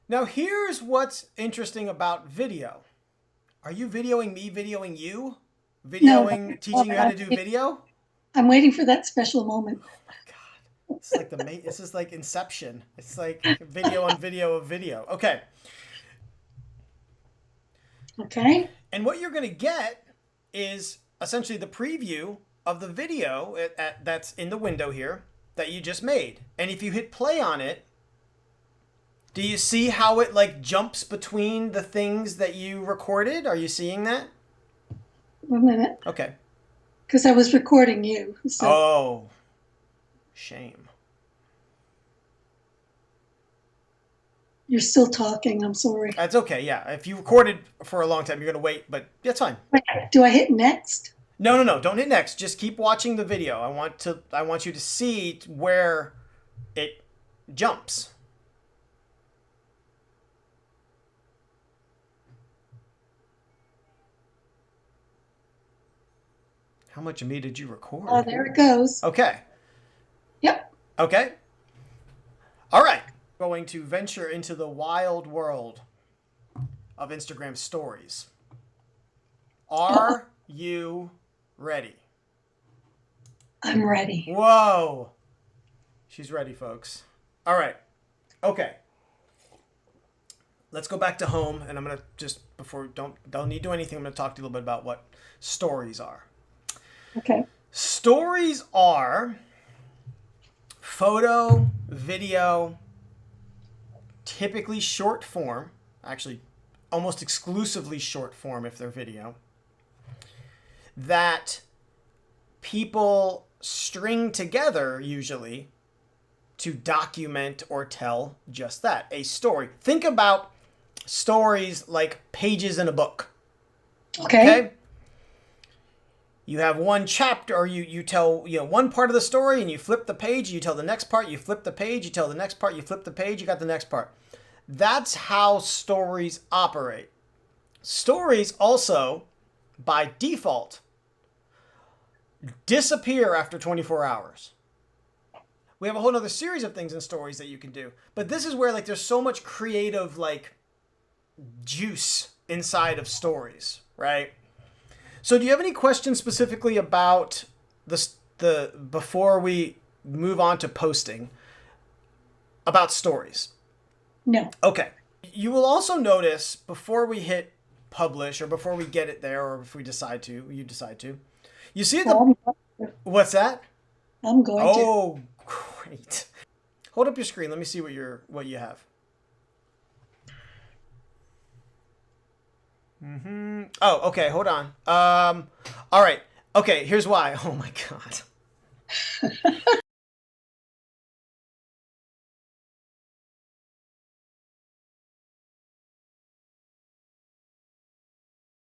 Now here's what's interesting about video. Are you videoing me videoing you? No, Videoing, teaching you how to do video? I'm waiting for that special moment. Oh my God. This is like this is like Inception. It's like video on video of video. Okay. Okay. And what you're going to get is essentially the preview of the video that's in the window here that you just made. And if you hit play on it, do you see how it like jumps between the things that you recorded? Are you seeing that? 1 minute, Okay. because I was recording you. So Oh, shame. you're still talking. I'm sorry. That's okay. Yeah. If you recorded for a long time, you're going to wait, but that's fine. Wait, do I hit next? No, no, no. Don't hit next. Just keep watching the video. I want you to see where it jumps. How much of me did you Oh, record? there it goes. Okay. Yep. Okay. All right. Going to venture into the wild world of Instagram stories. Uh-oh. Are you ready? I'm ready. Whoa. She's ready, folks. All right. Okay. Let's go back to home, and I'm gonna just before don't need to do anything. I'm gonna talk to you a little bit about what stories are. Okay. Stories are photo, video, typically short form, actually almost exclusively short form if they're video, that people string together usually to document or tell just that, a story. Think about stories like pages in a book. Okay. Okay? You have one chapter, or you tell one part of the story, and you flip the page, you tell the next part, you flip the page, you tell the next part, you flip the page, you got the next part. That's how stories operate. Stories also, by default, disappear after 24 hours. We have a whole other series of things in stories that you can do, but this is where like there's so much creative like juice inside of stories, right? So do you have any questions specifically about the before we move on to posting about stories? No. Okay. You will also notice before we hit publish or before we get it there or if we decide to, you decide to. You see the Well, what's that? I'm going to. Oh, great. Hold up your screen. Let me see what you have. Oh, okay. Hold on. All right. Okay. Here's why. Oh my God.